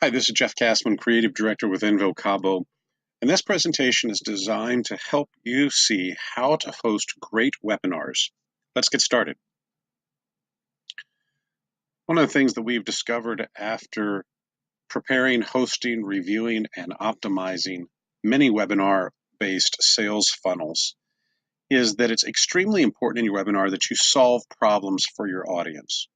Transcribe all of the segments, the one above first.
Hi, this is Jeff Cassman, Creative Director with Invocabo, and this presentation is designed to help you see how to host great webinars. Let's get started. One of the things that we've discovered after preparing, hosting, reviewing, and optimizing many webinar-based sales funnels is that it's extremely important in your webinar that you solve problems for your audience.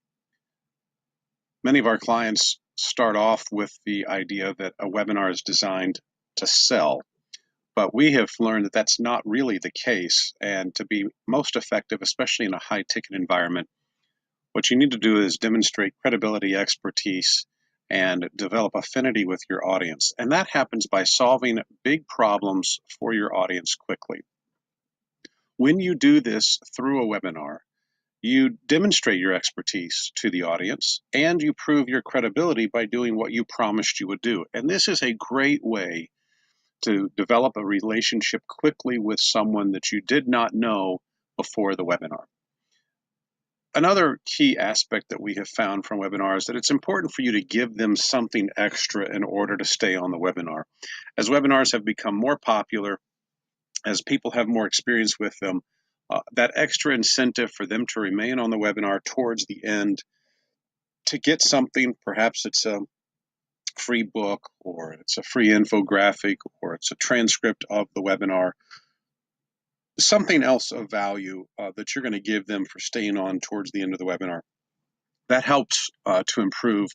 Many of our clients start off with the idea that a webinar is designed to sell, but we have learned that that's not really the case. And to be most effective, especially in a high-ticket environment, what you need to do is demonstrate credibility, expertise, and develop affinity with your audience. And that happens by solving big problems for your audience quickly. When you do this through a webinar, you demonstrate your expertise to the audience, and you prove your credibility by doing what you promised you would do. And this is a great way to develop a relationship quickly with someone that you did not know before the webinar. Another key aspect that we have found from webinars is that it's important for you to give them something extra in order to stay on the webinar. As webinars have become more popular, as people have more experience with them, that extra incentive for them to remain on the webinar towards the end to get something, perhaps it's a free book, or it's a free infographic, or it's a transcript of the webinar, something else of value that you're going to give them for staying on towards the end of the webinar. That helps to improve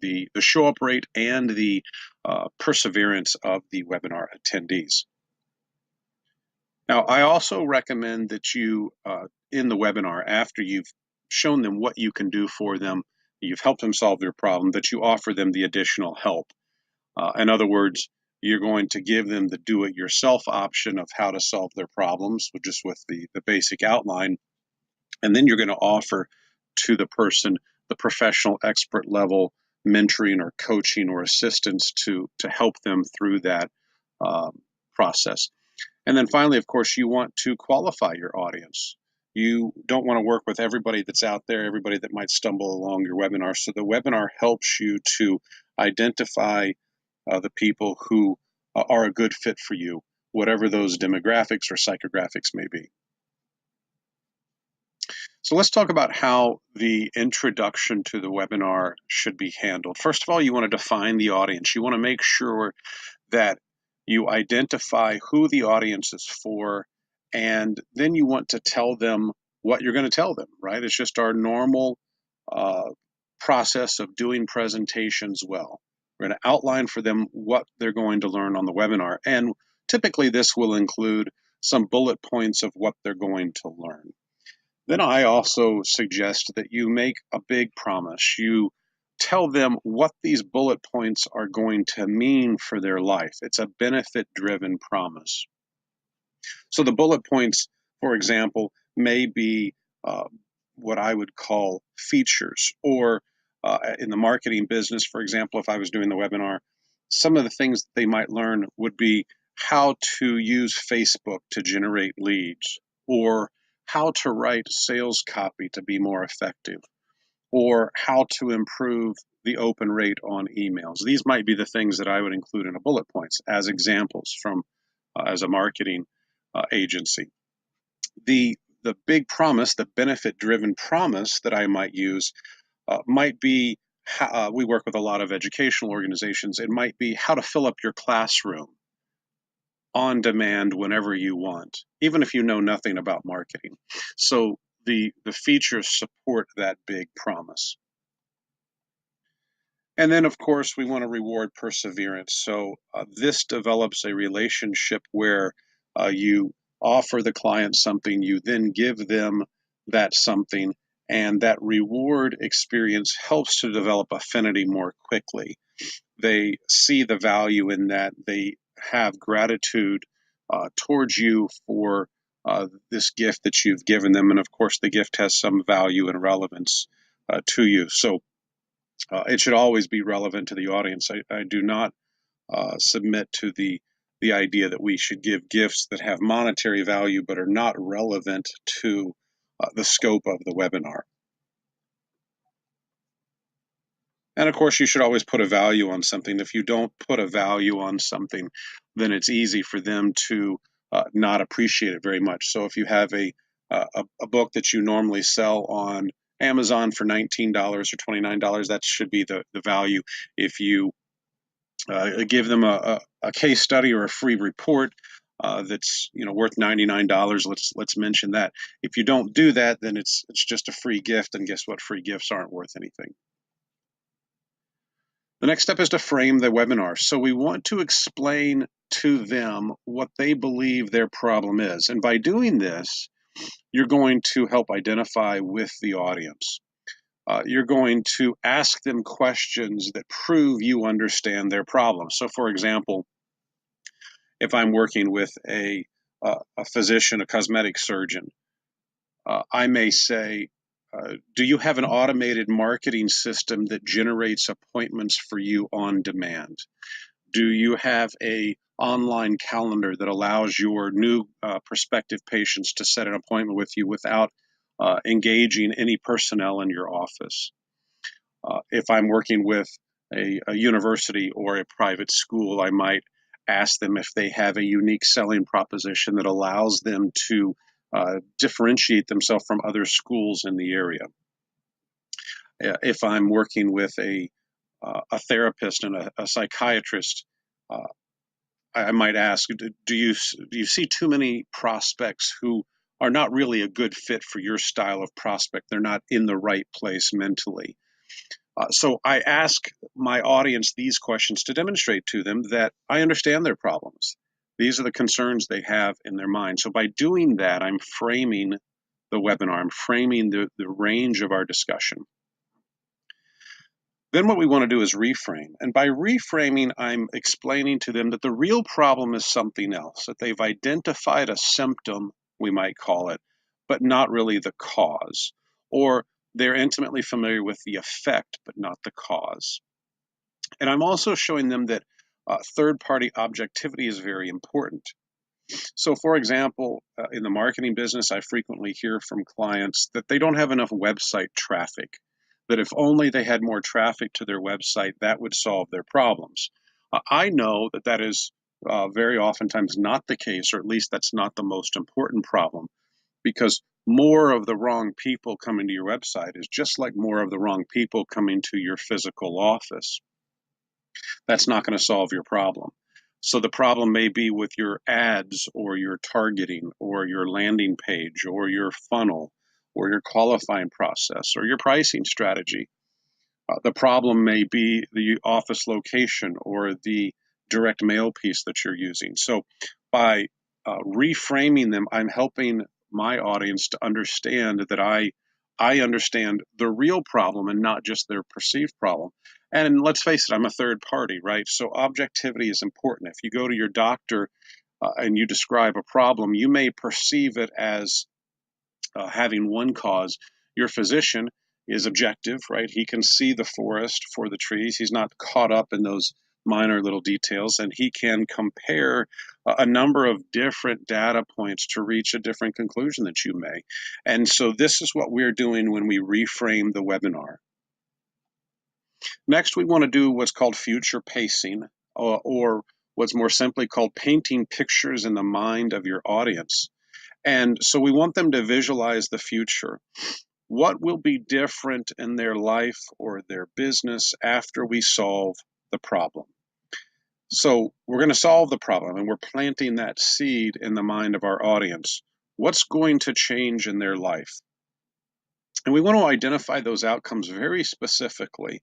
the show-up rate and the perseverance of the webinar attendees. Now, I also recommend that you, in the webinar, after you've shown them what you can do for them, you've helped them solve their problem, that you offer them the additional help. In other words, you're going to give them the do-it-yourself option of how to solve their problems, just with the basic outline. And then you're going to offer to the person the professional expert level mentoring or coaching or assistance to help them through that process. And then finally, of course, you want to qualify your audience. You don't want to work with everybody that's out there, everybody that might stumble along your webinar. So the webinar helps you to identify the people who are a good fit for you, whatever those demographics or psychographics may be. So let's talk about how the introduction to the webinar should be handled. First of all, you want to define the audience. You want to make sure that you identify who the audience is for, and then you want to tell them what you're going to tell them, right? It's just our normal process of doing presentations well. We're going to outline for them what they're going to learn on the webinar, and typically this will include some bullet points of what they're going to learn. Then I also suggest that you make a big promise. You tell them what these bullet points are going to mean for their life. It's a benefit-driven promise. So the bullet points, for example, may be what I would call features, or in the marketing business, for example, if I was doing the webinar, some of the things that they might learn would be how to use Facebook to generate leads, or how to write sales copy to be more effective, or how to improve the open rate on emails. These might be the things that I would include in a bullet points as examples from as a marketing agency. The big promise, the benefit-driven promise that I might use might be, we work with a lot of educational organizations, it might be how to fill up your classroom on demand whenever you want, even if you know nothing about marketing. So the features support that big promise. And then, of course, we want to reward perseverance. So this develops a relationship where you offer the client something, you then give them that something, and that reward experience helps to develop affinity more quickly. They see the value in that. They have gratitude towards you for this gift that you've given them. And of course, the gift has some value and relevance to you. So it should always be relevant to the audience. I do not submit to the idea that we should give gifts that have monetary value but are not relevant to the scope of the webinar. And of course, you should always put a value on something. If you don't put a value on something, then it's easy for them to not appreciate it very much. So if you have a book that you normally sell on Amazon for $19 or $29, that should be the value. If you give them a case study or a free report that's worth $99, let's mention that. If you don't do that, then it's just a free gift, and guess what? Free gifts aren't worth anything. The next step is to frame the webinar. So we want to explain to them what they believe their problem is. And by doing this, you're going to help identify with the audience. You're going to ask them questions that prove you understand their problem. So for example, if I'm working with a physician, a cosmetic surgeon, I may say, do you have an automated marketing system that generates appointments for you on demand? Do you have a online calendar that allows your new prospective patients to set an appointment with you without engaging any personnel in your office? If I'm working with a university or a private school, I might ask them if they have a unique selling proposition that allows them to differentiate themselves from other schools in the area. If I'm working with a therapist and a psychiatrist, I might ask, do you see too many prospects who are not really a good fit for your style of prospect? They're not in the right place mentally. So I ask my audience these questions to demonstrate to them that I understand their problems. These are the concerns they have in their mind. So by doing that, I'm framing the webinar. I'm framing the range of our discussion. Then what we want to do is reframe. And by reframing, I'm explaining to them that the real problem is something else, that they've identified a symptom, we might call it, but not really the cause. Or they're intimately familiar with the effect, but not the cause. And I'm also showing them that third-party objectivity is very important. So for example, in the marketing business, I frequently hear from clients that they don't have enough website traffic, that if only they had more traffic to their website, that would solve their problems. I know that that is very oftentimes not the case, or at least that's not the most important problem, because more of the wrong people coming to your website is just like more of the wrong people coming to your physical office. That's not going to solve your problem. So the problem may be with your ads or your targeting or your landing page or your funnel or your qualifying process or your pricing strategy. The problem may be the office location or the direct mail piece that you're using. So by reframing them, I'm helping my audience to understand that I understand the real problem and not just their perceived problem. And let's face it, I'm a third party, right? So objectivity is important. If you go to your doctor and you describe a problem, you may perceive it as having one cause. Your physician is objective, right? He can see the forest for the trees. He's not caught up in those minor little details, and he can compare a number of different data points to reach a different conclusion that you may. And so this is what we're doing when we reframe the webinar. Next, we want to do what's called future pacing, or what's more simply called painting pictures in the mind of your audience. And so we want them to visualize the future. What will be different in their life or their business after we solve the problem? So we're going to solve the problem, and we're planting that seed in the mind of our audience. What's going to change in their life? And we want to identify those outcomes very specifically.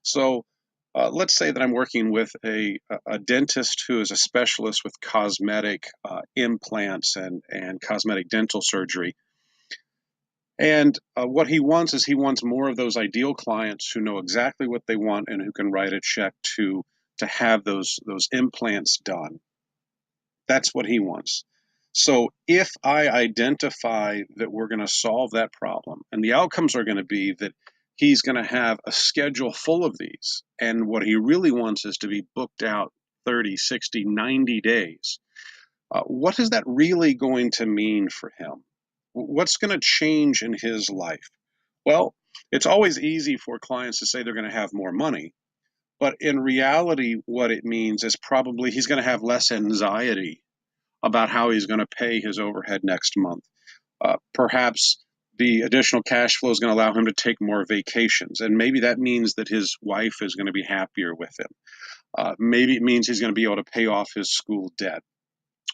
So let's say that I'm working with a dentist who is a specialist with cosmetic implants and cosmetic dental surgery. And what he wants is he wants more of those ideal clients who know exactly what they want and who can write a check to have those implants done. That's what he wants. So if I identify that we're going to solve that problem, and the outcomes are going to be that he's going to have a schedule full of these, and what he really wants is to be booked out 30, 60, 90 days, what is that really going to mean for him? What's going to change in his life? Well, It's always easy for clients to say they're going to have more money, but in reality, what it means is probably he's going to have less anxiety about how he's going to pay his overhead next month. Perhaps the additional cash flow is going to allow him to take more vacations, and maybe that means that his wife is going to be happier with him. Maybe it means he's going to be able to pay off his school debt,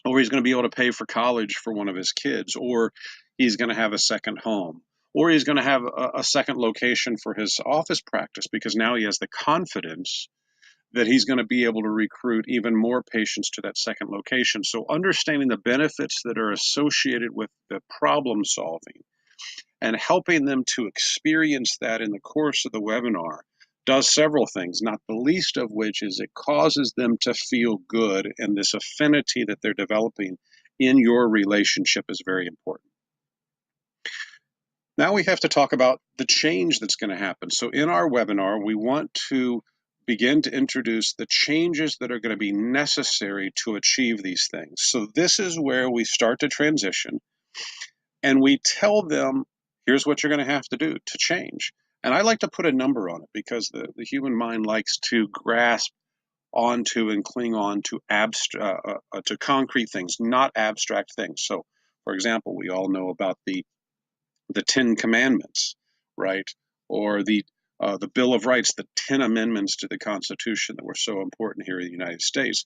or he's going to be able to pay for college for one of his kids, or he's going to have a second home, or he's going to have a second location for his office practice because now he has the confidence that he's going to be able to recruit even more patients to that second location. So, understanding the benefits that are associated with the problem solving and helping them to experience that in the course of the webinar does several things, not the least of which is it causes them to feel good, and this affinity that they're developing in your relationship is very important. Now we have to talk about the change that's going to happen. So in our webinar, we want to begin to introduce the changes that are going to be necessary to achieve these things. So this is where we start to transition, and we tell them, here's what you're going to have to do to change. And I like to put a number on it because the human mind likes to grasp onto and cling on to concrete things, not abstract things. So, for example, we all know about the Ten Commandments, right? Or the Bill of Rights, the 10 amendments to the Constitution that were so important here in the United States,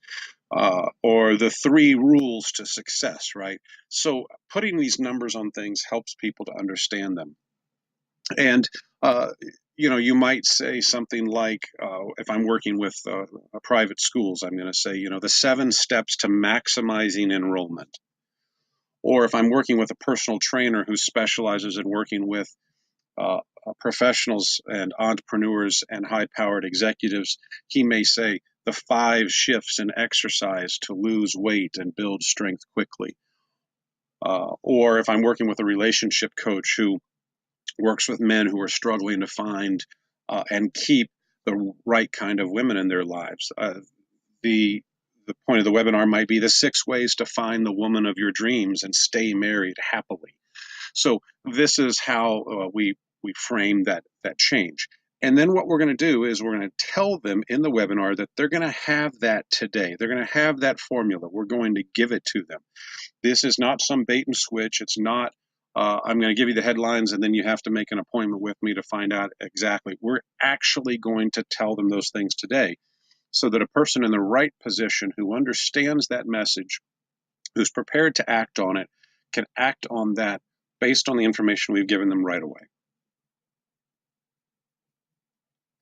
or the 3 rules to success, right? So putting these numbers on things helps people to understand them. And you might say something like, if I'm working with private schools, I'm going to say, the 7 steps to maximizing enrollment. Or if I'm working with a personal trainer who specializes in working with professionals and entrepreneurs and high-powered executives, he may say the 5 shifts in exercise to lose weight and build strength quickly. Or if I'm working with a relationship coach who works with men who are struggling to find and keep the right kind of women in their lives, the point of the webinar might be the 6 ways to find the woman of your dreams and stay married happily. So this is how we frame that change. And then what we're going to do is we're going to tell them in the webinar that they're going to have that today. They're going to have that formula. We're going to give it to them. This is not some bait and switch. It's not, I'm going to give you the headlines and then you have to make an appointment with me to find out exactly. We're actually going to tell them those things today so that a person in the right position who understands that message, who's prepared to act on it, can act on that based on the information we've given them right away.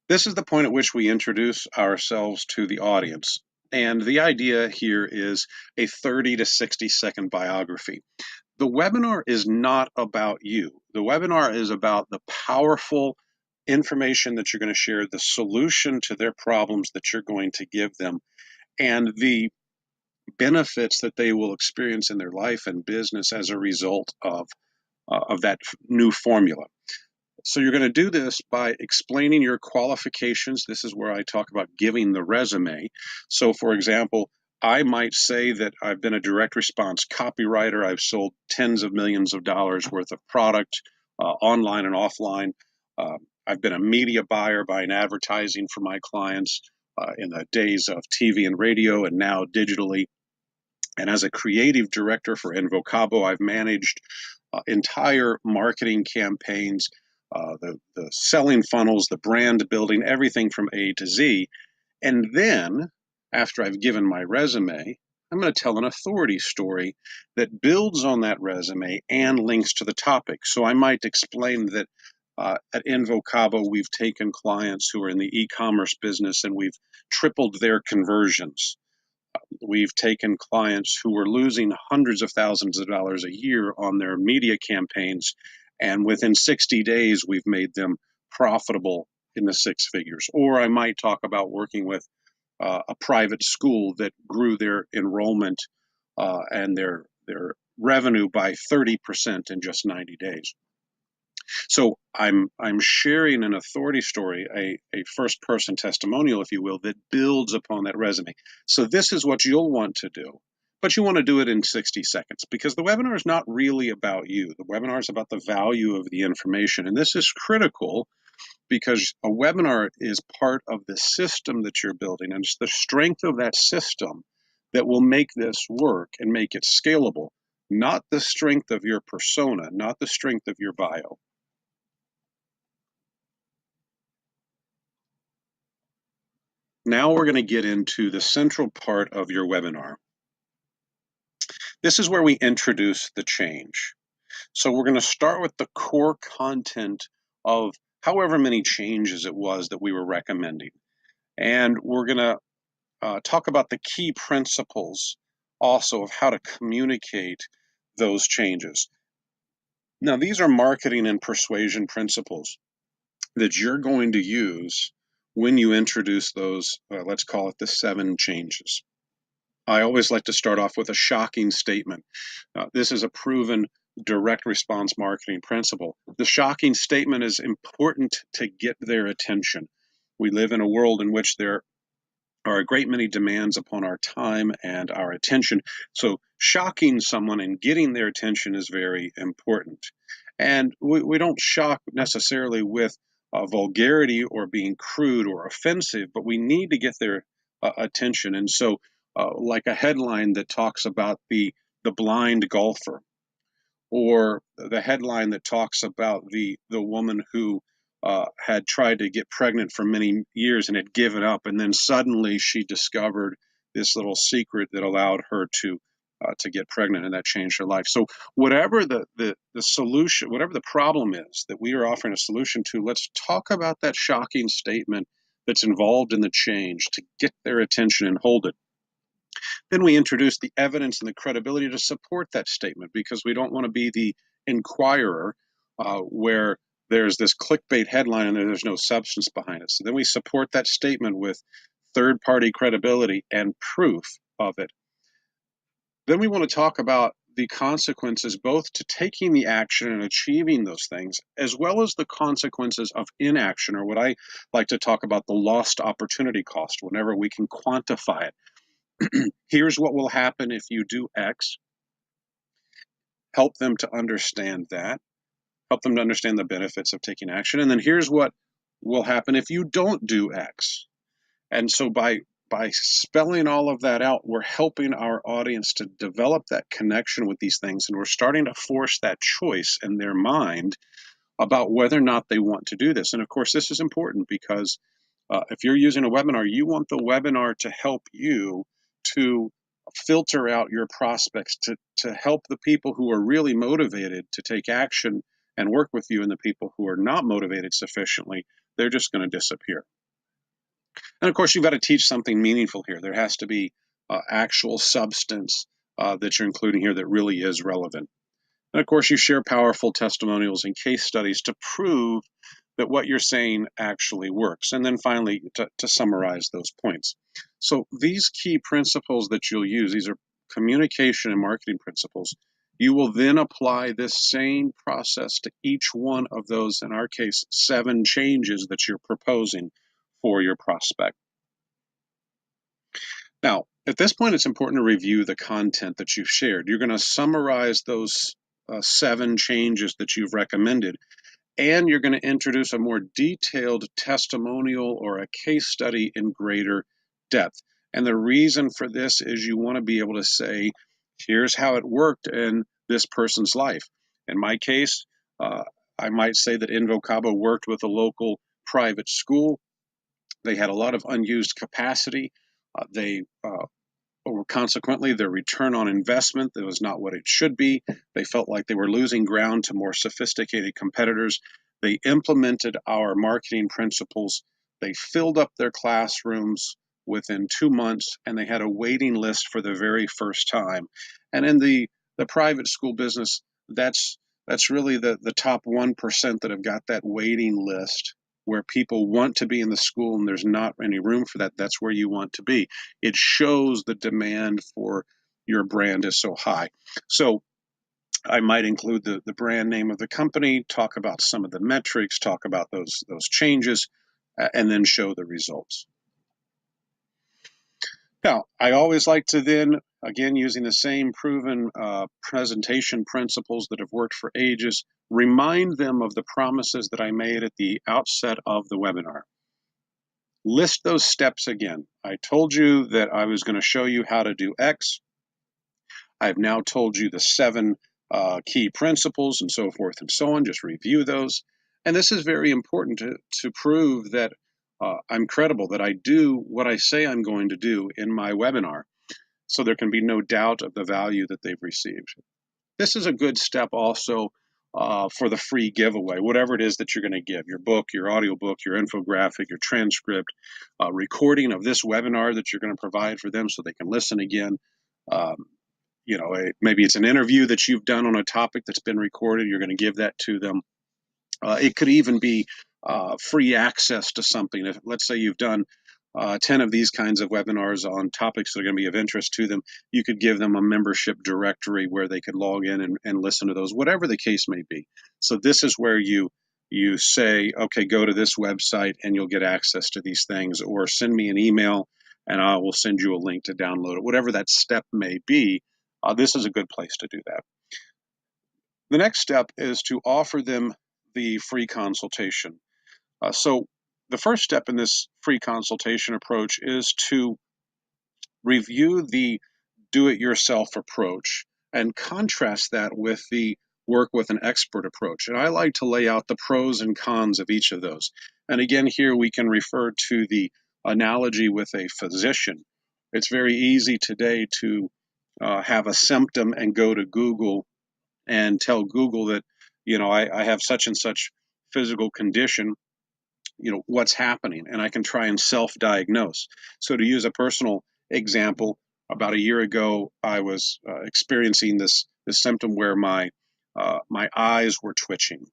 This is the point at which we introduce ourselves to the audience. And the idea here is a 30 to 60 second biography. The webinar is not about you. The webinar is about the powerful information that you're going to share, the solution to their problems that you're going to give them, and the benefits that they will experience in their life and business as a result of that new formula. So you're going to do this by explaining your qualifications. This is where I talk about giving the resume. So for example, I might say that I've been a direct response copywriter. I've sold tens of millions of dollars worth of product online and offline. I've been a media buyer, buying advertising for my clients in the days of TV and radio and now digitally. And as a creative director for Invocabo, I've managed entire marketing campaigns, the selling funnels, the brand building, everything from A to Z. And then, after I've given my resume, I'm going to tell an authority story that builds on that resume and links to the topic. So I might explain that at Invocabo, we've taken clients who are in the e-commerce business and we've tripled their conversions. We've taken clients who were losing hundreds of thousands of dollars a year on their media campaigns, and within 60 days, we've made them profitable in the 6 figures. Or I might talk about working with a private school that grew their enrollment and their revenue by 30% in just 90 days. So I'm sharing an authority story, a first person testimonial, if you will, that builds upon that resume. So this is what you'll want to do. but you want to do it in 60 seconds because the webinar is not really about you. The webinar is about the value of the information. And this is critical because a webinar is part of the system that you're building, and it's the strength of that system that will make this work and make it scalable, not the strength of your persona, not the strength of your bio. Now we're going to get into the central part of your webinar. This is where we introduce the change. So we're going to start with the core content of however many changes it was that we were recommending. And we're going to talk about the key principles also of how to communicate those changes. Now, these are marketing and persuasion principles that you're going to use when you introduce those, let's call it the 7 changes. I always like to start off with a shocking statement. This is a proven direct response marketing principle. The shocking statement is important to get their attention. We live in a world in which there are a great many demands upon our time and our attention. So shocking someone and getting their attention is very important. And we don't shock necessarily with vulgarity or being crude or offensive, but we need to get their attention. And so like a headline that talks about the blind golfer, or the headline that talks about the woman who had tried to get pregnant for many years and had given up, and then suddenly she discovered this little secret that allowed her to get pregnant, and that changed her life. So whatever the solution, whatever the problem is that we are offering a solution to, let's talk about that shocking statement that's involved in the change to get their attention and hold it. Then we introduce the evidence and the credibility to support that statement, because we don't want to be the inquirer where there's this clickbait headline and there's no substance behind it. So then we support that statement with third-party credibility and proof of it. Then we want to talk about the consequences both to taking the action and achieving those things, as well as the consequences of inaction, or what I like to talk about, the lost opportunity cost, whenever we can quantify it. Here's what will happen if you do X. Help them to understand that. Help them to understand the benefits of taking action. And then here's what will happen if you don't do X. And so by spelling all of that out, we're helping our audience to develop that connection with these things. And we're starting to force that choice in their mind about whether or not they want to do this. And of course, this is important because if you're using a webinar, you want the webinar to help you to filter out your prospects, to help the people who are really motivated to take action and work with you, and the people who are not motivated sufficiently, they're just going to disappear. And of course, you've got to teach something meaningful here. There has to be actual substance that you're including here that really is relevant. And of course, you share powerful testimonials and case studies to prove that what you're saying actually works. And then finally, to summarize those points. So these key principles that you'll use, these are communication and marketing principles. You will then apply this same process to each one of those, in our case, 7 changes that you're proposing for your prospect. Now, at this point, it's important to review the content that you've shared. You're going to summarize those 7 changes that you've recommended, and you're going to introduce a more detailed testimonial or a case study in greater depth. And the reason for this is you want to be able to say, here's how it worked in this person's life. In my case, I might say that Invocabo worked with a local private school. They had a lot of unused capacity. Consequently, their return on investment, that was not what it should be. They felt like they were losing ground to more sophisticated competitors. They implemented our marketing principles. They filled up their classrooms within 2 months, and they had a waiting list for the very first time. And in the private school business, that's really the top 1% that have got that waiting list, where people want to be in the school and there's not any room for that. That's where you want to be. It shows the demand for your brand is so high. So I might include the brand name of the company, talk about some of the metrics, talk about those changes, and then show the results. Now, I always like to then again, using the same proven presentation principles that have worked for ages, remind them of the promises that I made at the outset of the webinar. List those steps again. I told you that I was going to show you how to do X. I've now told you the 7 key principles and so forth and so on. Just review those. And this is very important to prove that I'm credible, that I do what I say I'm going to do in my webinar, so there can be no doubt of the value that they've received. This is a good step also for the free giveaway, whatever it is that you're going to give, your book, your audiobook, your infographic, your transcript, recording of this webinar that you're going to provide for them so they can listen again. Maybe it's an interview that you've done on a topic that's been recorded. You're going to give that to them. It could even be free access to something. If, let's say you've done 10 of these kinds of webinars on topics that are going to be of interest to them, you could give them a membership directory where they could log in and listen to those, whatever the case may be. So this is where you say, okay, go to this website and you'll get access to these things, or send me an email and I will send you a link to download it. Whatever that step may be, this is a good place to do that. The next step is to offer them the free consultation. So the first step in this free consultation approach is to review the do-it-yourself approach and contrast that with the work with an expert approach. And I like to lay out the pros and cons of each of those. And again, here we can refer to the analogy with a physician. It's very easy today to have a symptom and go to Google and tell Google that, I have such and such physical condition, what's happening, and I can try and self-diagnose. So to use a personal example, about a year ago, I was experiencing this symptom where my eyes were twitching,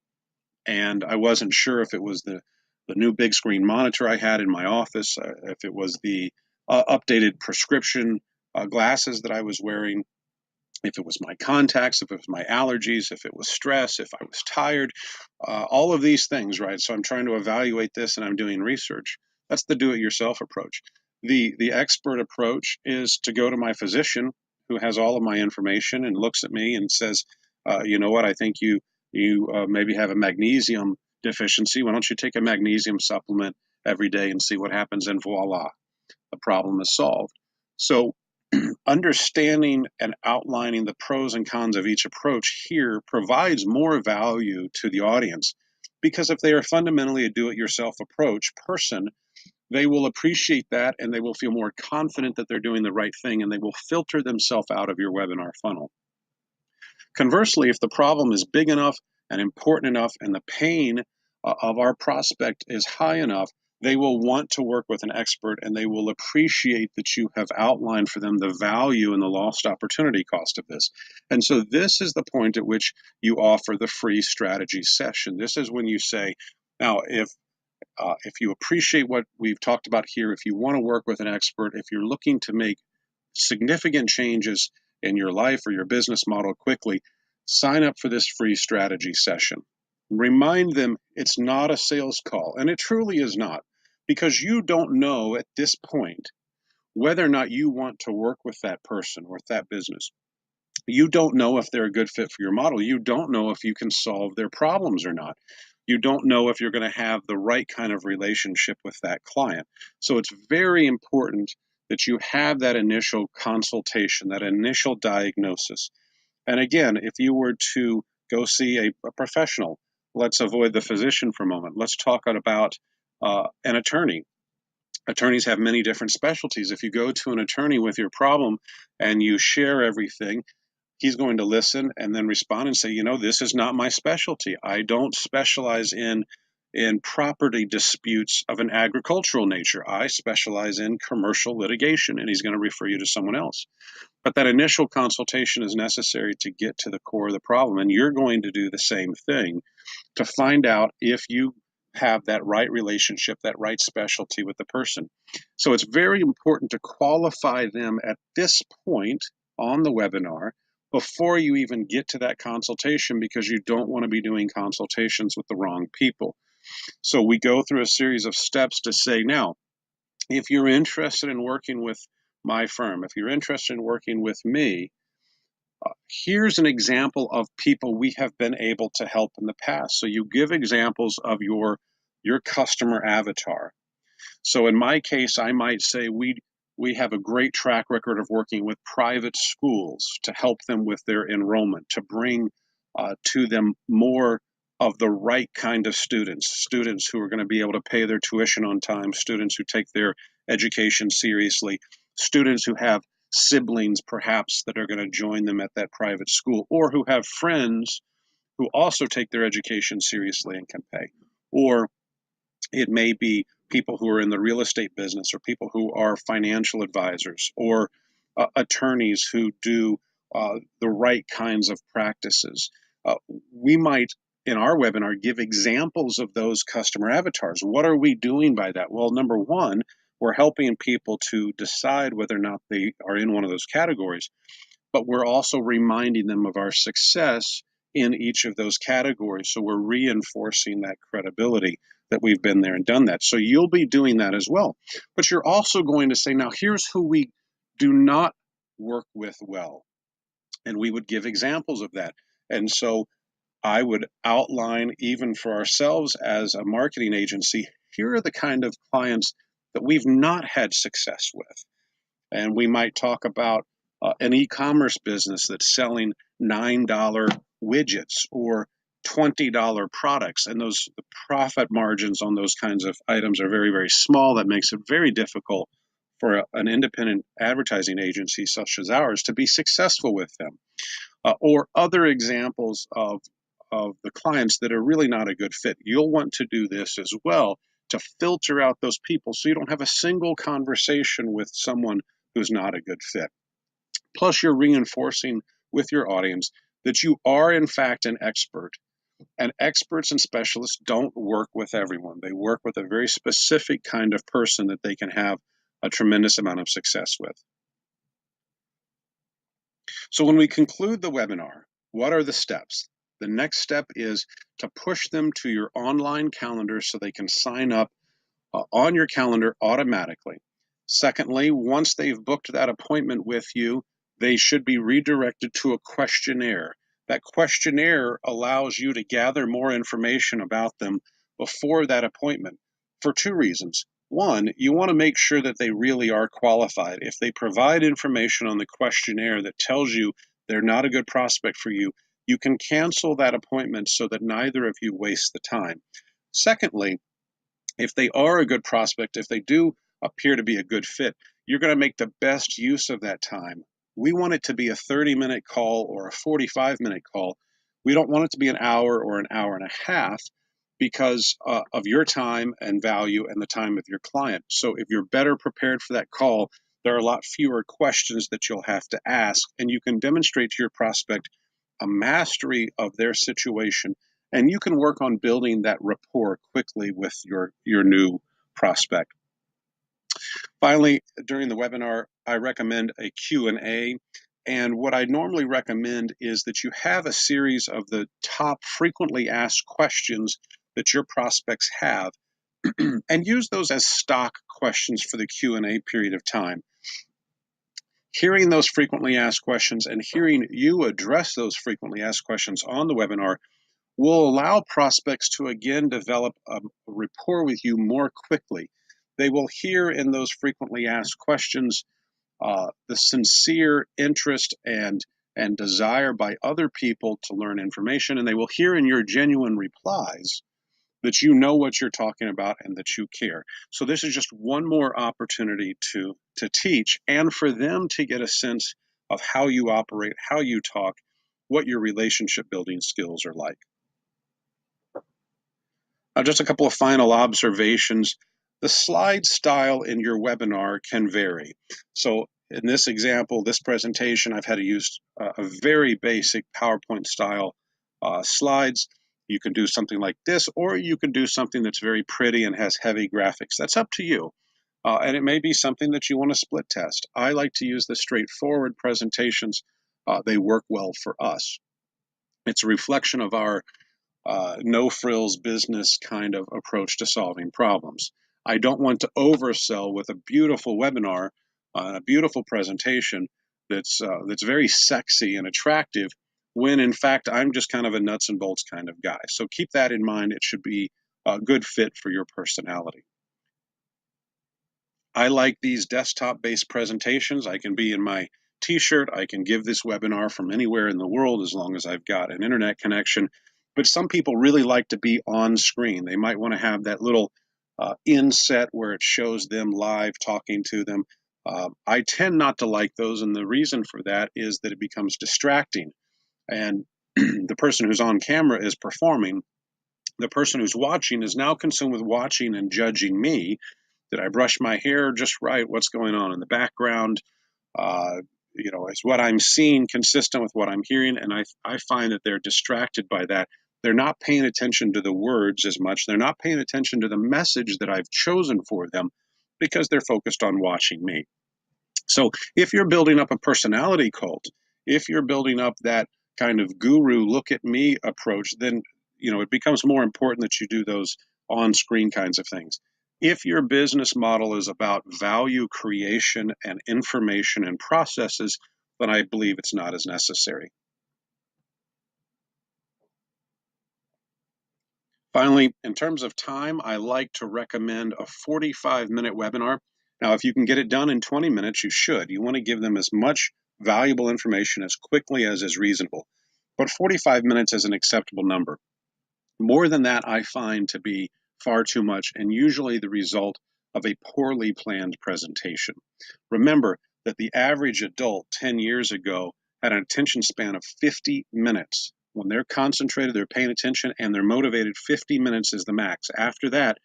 and I wasn't sure if it was the new big screen monitor I had in my office, if it was the updated prescription glasses that I was wearing, if it was my contacts, if it was my allergies, if it was stress, if I was tired, all of these things, right? So I'm trying to evaluate this and I'm doing research. That's the do-it-yourself approach. The expert approach is to go to my physician who has all of my information and looks at me and says, you know what, I think you maybe have a magnesium deficiency. Why don't you take a magnesium supplement every day and see what happens? And voila, the problem is solved. So understanding and outlining the pros and cons of each approach here provides more value to the audience, because if they are fundamentally a do-it-yourself approach person, they will appreciate that and they will feel more confident that they're doing the right thing, and they will filter themselves out of your webinar funnel. Conversely, if the problem is big enough and important enough and the pain of our prospect is high enough, they will want to work with an expert, and they will appreciate that you have outlined for them the value and the lost opportunity cost of this. And so this is the point at which you offer the free strategy session. This is when you say, now, if you appreciate what we've talked about here, if you want to work with an expert, if you're looking to make significant changes in your life or your business model quickly, sign up for this free strategy session. Remind them it's not a sales call, and it truly is not, because you don't know at this point whether or not you want to work with that person or with that business. You don't know if they're a good fit for your model. You don't know if you can solve their problems or not. You don't know if you're going to have the right kind of relationship with that client. So it's very important that you have that initial consultation, that initial diagnosis. And again, if you were to go see a professional, let's avoid the physician for a moment. Let's talk about an attorney. Attorneys have many different specialties. If you go to an attorney with your problem and you share everything, he's going to listen and then respond and say, this is not my specialty. I don't specialize in property disputes of an agricultural nature. I specialize in commercial litigation, and he's going to refer you to someone else. But that initial consultation is necessary to get to the core of the problem, and you're going to do the same thing to find out if you have that right relationship, that right specialty with the person. So it's very important to qualify them at this point on the webinar before you even get to that consultation, because you don't want to be doing consultations with the wrong people. So we go through a series of steps to say, now, if you're interested in working with my firm, if you're interested in working with me, here's an example of people we have been able to help in the past. So you give examples of your customer avatar. So in my case, I might say we have a great track record of working with private schools to help them with their enrollment, to bring to them more of the right kind of students who are going to be able to pay their tuition on time, students who take their education seriously, students who have siblings perhaps that are going to join them at that private school, or who have friends who also take their education seriously and can pay. Or it may be people who are in the real estate business, or people who are financial advisors, or attorneys who do the right kinds of practices. We might, in our webinar, give examples of those customer avatars. What are we doing by that? Well, number one, we're helping people to decide whether or not they are in one of those categories, but we're also reminding them of our success in each of those categories. So we're reinforcing that credibility that we've been there and done that. So you'll be doing that as well. But you're also going to say, now here's who we do not work with well. And we would give examples of that. And so I would outline, even for ourselves as a marketing agency, here are the kind of clients that we've not had success with. And we might talk about an e-commerce business that's selling $9 widgets or $20 products, and the profit margins on those kinds of items are very, very small. That makes it very difficult for an independent advertising agency such as ours to be successful with them. Or other examples of the clients that are really not a good fit. You'll want to do this as well to filter out those people so you don't have a single conversation with someone who's not a good fit. Plus, you're reinforcing with your audience that you are, in fact, an expert. And experts and specialists don't work with everyone. They work with a very specific kind of person that they can have a tremendous amount of success with. So when we conclude the webinar, what are the steps? The next step is to push them to your online calendar so they can sign up on your calendar automatically. Secondly, once they've booked that appointment with you, they should be redirected to a questionnaire. That questionnaire allows you to gather more information about them before that appointment for two reasons. One, you want to make sure that they really are qualified. If they provide information on the questionnaire that tells you they're not a good prospect for you, you can cancel that appointment so that neither of you waste the time. Secondly, if they are a good prospect, if they do appear to be a good fit, you're going to make the best use of that time. We want it to be a 30-minute call or a 45-minute call. We don't want it to be an hour or an hour and a half because of your time and value and the time of your client. So if you're better prepared for that call, there are a lot fewer questions that you'll have to ask, and you can demonstrate to your prospect a mastery of their situation, and you can work on building that rapport quickly with your new prospect. Finally, during the webinar, I recommend a Q&A. And what I normally recommend is that you have a series of the top frequently asked questions that your prospects have and use those as stock questions for the Q&A period of time. Hearing those frequently asked questions and hearing you address those frequently asked questions on the webinar will allow prospects to again develop a rapport with you more quickly. They will hear in those frequently asked questions the sincere interest and desire by other people to learn information, and they will hear in your genuine replies that you know what you're talking about and that you care. So this is just one more opportunity to teach and for them to get a sense of how you operate, how you talk, what your relationship building skills are like. Just a couple of final observations. The slide style in your webinar can vary. So in this example, this presentation, I've had to use a very basic PowerPoint style slides. You can do something like this, or you can do something that's very pretty and has heavy graphics. That's up to you. And it may be something that you want to split test. I like to use the straightforward presentations. They work well for us. It's a reflection of our no frills business kind of approach to solving problems. I don't want to oversell with a beautiful webinar a beautiful presentation that's very sexy and attractive, when in fact I'm just kind of a nuts and bolts kind of guy. So keep that in mind. It should be a good fit for your personality. I like these desktop-based presentations. I can be in my t-shirt. I can give this webinar from anywhere in the world as long as I've got an internet connection. But some people really like to be on screen. They might want to have that little inset where it shows them live talking to them. I tend not to like those, and the reason for that is that it becomes distracting. And the person who's on camera is performing. The person who's watching is now consumed with watching and judging me. Did I brush my hair just right? What's going on in the background? Uh, is what I'm seeing consistent with what I'm hearing? And I find that they're distracted by that. They're not paying attention to the words as much. They're not paying attention to the message that I've chosen for them because they're focused on watching me. So if you're building up a personality cult, if you're building up that kind of guru look at me approach, then it becomes more important that you do those on-screen kinds of things. If your business model is about value creation and information and processes, then I believe it's not as necessary. Finally, in terms of time, I like to recommend a 45-minute webinar. Now, if you can get it done in 20 minutes, you should. You want to give them as much valuable information as quickly as is reasonable. But 45 minutes is an acceptable number. More than that, I find to be far too much, and usually the result of a poorly planned presentation. Remember that the average adult 10 years ago had an attention span of 50 minutes. When they're concentrated, they're paying attention, and they're motivated, 50 minutes is the max. After that,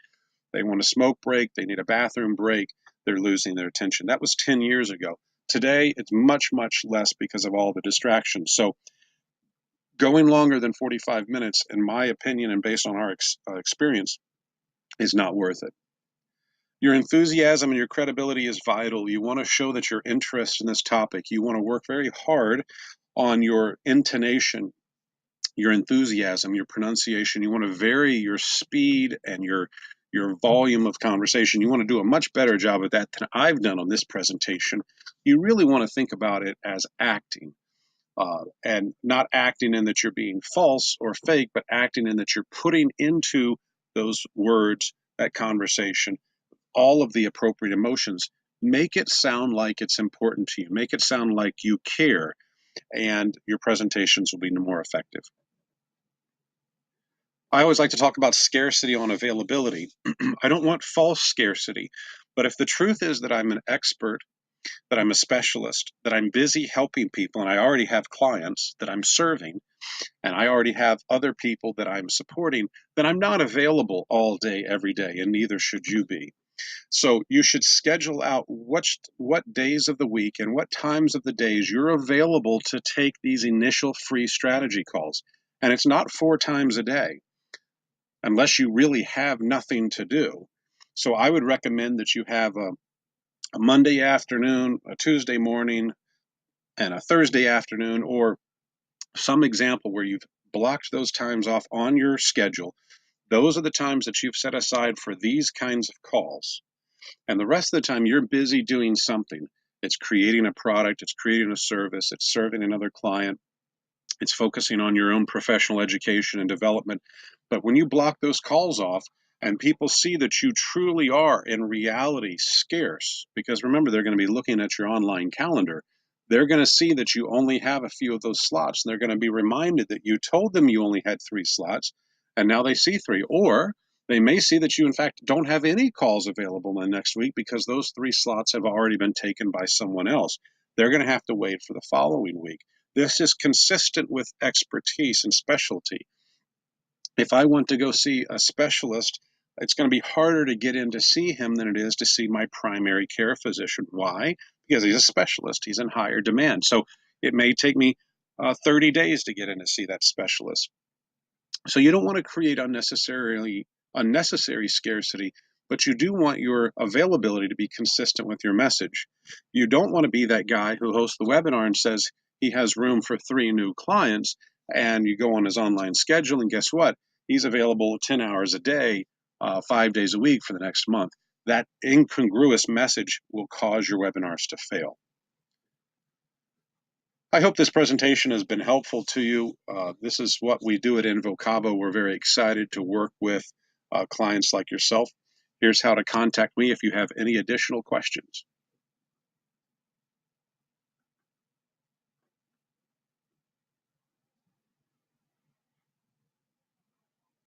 they want a smoke break, they need a bathroom break, they're losing their attention. That was 10 years ago. Today, it's much, much less because of all the distractions. So going longer than 45 minutes, in my opinion, and based on our experience, is not worth it. Your enthusiasm and your credibility is vital. You want to show that you're interested in this topic. You want to work very hard on your intonation, your enthusiasm, your pronunciation. You want to vary your speed and your volume of conversation. You want to do a much better job of that than I've done on this presentation. You really want to think about it as acting. And not acting in that you're being false or fake, but acting in that you're putting into those words, that conversation, all of the appropriate emotions. Make it sound like it's important to you. Make it sound like you care, and your presentations will be more effective. I always like to talk about scarcity on availability. I don't want false scarcity, but if the truth is that I'm an expert, that I'm a specialist, that I'm busy helping people, and I already have clients that I'm serving, and I already have other people that I'm supporting, then I'm not available all day, every day, and neither should you be. So you should schedule out what days of the week and what times of the days you're available to take these initial free strategy calls. And it's not 4 times a day unless you really have nothing to do. So I would recommend that you have a Monday afternoon, a Tuesday morning, and a Thursday afternoon, or some example where you've blocked those times off on your schedule. Those are the times that you've set aside for these kinds of calls. And the rest of the time, you're busy doing something. It's creating a product, it's creating a service, it's serving another client, it's focusing on your own professional education and development. But when you block those calls off and people see that you truly are in reality scarce, because remember, they're going to be looking at your online calendar, they're going to see that you only have a few of those slots. And they're going to be reminded that you told them you only had 3 slots, and now they see 3. Or they may see that you, in fact, don't have any calls available in the next week because those 3 slots have already been taken by someone else. They're going to have to wait for the following week. This is consistent with expertise and specialty. If I want to go see a specialist, it's going to be harder to get in to see him than it is to see my primary care physician. Why? Because he's a specialist. He's in higher demand. So it may take me 30 days to get in to see that specialist. So you don't want to create unnecessary scarcity, but you do want your availability to be consistent with your message. You don't want to be that guy who hosts the webinar and says he has room for 3 new clients, and you go on his online schedule, and guess what? He's available 10 hours a day, 5 days a week for the next month. that incongruous message will cause your webinars to fail. I hope this presentation has been helpful to you. This is what we do at Invocabo. We're very excited to work with clients like yourself. Here's how to contact me if you have any additional questions.